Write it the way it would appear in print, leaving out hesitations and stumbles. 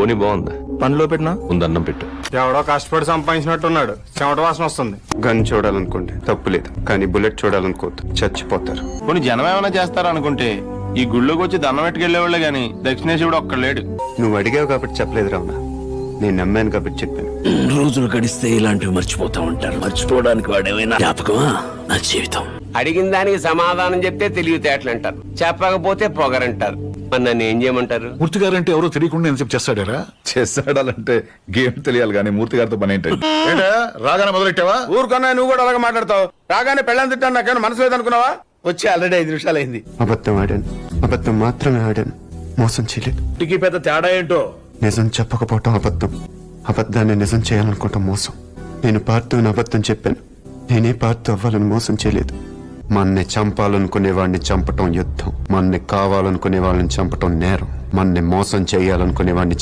పోనీ బాగుందా? పనిలో పెట్టినా ముందన్నం పెట్టు. ఎవడో కష్టపడి సంపాదించినట్టున్నాడు, చెమట వాసన వస్తుంది. గన్ చూడాలనుకోండి తప్పులేదు, కానీ బుల్లెట్ చూడాలనుకోవద్దు, చచ్చిపోతారు. కొన్ని జనం ఏమైనా చేస్తారనుకుంటే ఈ గుళ్ళోకి వచ్చి దండం పెట్టుకెళ్లేవాళ్లే గాని దక్షిణేశ్వరుడు ఒక్కలేడు. నువ్వు అడిగావు కాబట్టి చెప్పలేదు రావణ, నేను నమ్మాను కాబట్టి చెప్పాను. రోజులు గడిస్తే ఇలాంటివి మర్చిపోతా ఉంటారు. మర్చిపోవడానికి వాడేమైనా జ్ఞాపకమా నా జీవితం. అడిగిన దానికి సమాధానం చెప్తే తెలివితేటలు అంటారు, చెప్పకపోతే పొగరంటారు. మరి నన్ను ఏం చేయమంటారు? మూర్తి గారు అంటే ఎవరో తెలియకుండా నేను చెప్పి చేస్తాడారా? చేస్తాడాలంటే గేమ్ తెలియాలి కానీ మూర్తి గారితో పని ఏంటి? రాగానే మొదలెట్టావా? ఊరుకన్నా నువ్వు కూడా అలాగే మాట్లాడతావు. రాగానే పెళ్ళని తిట్టాను, నాకేమైనా మనసు లేదనుకున్నావా? వచ్చి ఆల్రెడీ 5 నిమిషాలు అయింది. అబద్ధం ఆడాను, అబద్ధం మాత్రమే ఆడాను, మోసం చేయలేదు. ఇంటికి పెద్ద తేడా ఏంటో. నిజం చెప్పకపోవటం అబద్ధం, అబద్ధాన్ని నిజం చేయాలనుకోవటం మోసం. నేను పార్తోని అబద్ధం చెప్పాను, నేనే పార్తు అవ్వాలని మోసం చేయలేదు. మన్ని చంపాలనుకునే వాడిని చంపటం యుద్ధం, మన్ని కావాలనుకునే వాళ్ళని చంపటం నేరం, మన్ని మోసం చేయాలనుకునే వాడిని